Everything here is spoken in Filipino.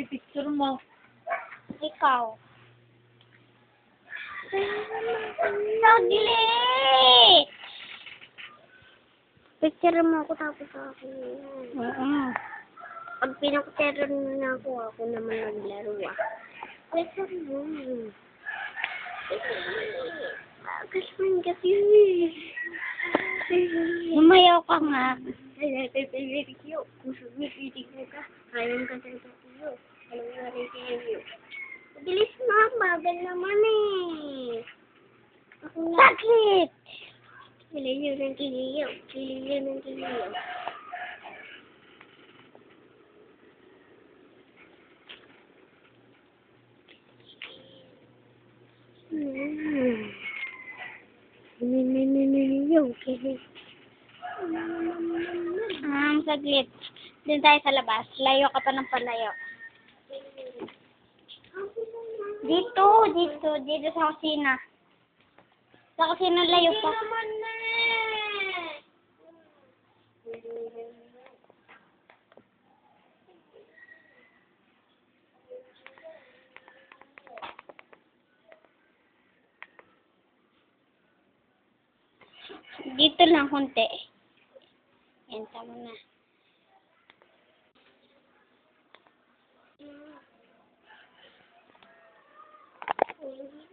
picture mo. Ikaw. Saglit! Picture mo ako tapos ako. Oo. Pag pinakutero na ako naman naglaro Picture mo. Kasman kasi. Lumayaw ka nga. Ay, pipilit ko. Kung pipilit ka, kayang ka sa iyo. Alam nga rin sa'yo. Bilis na, bagal naman eh. Sakit! Kiliyo ng kiliyo. Kiliyo ng kiliyo. Saglit. Doon tayo sa labas. Layo ka pa ng palayo. Dito sa kusina. Sa kusina layo pa. Dito lang konti. Yan, tama na. Mm.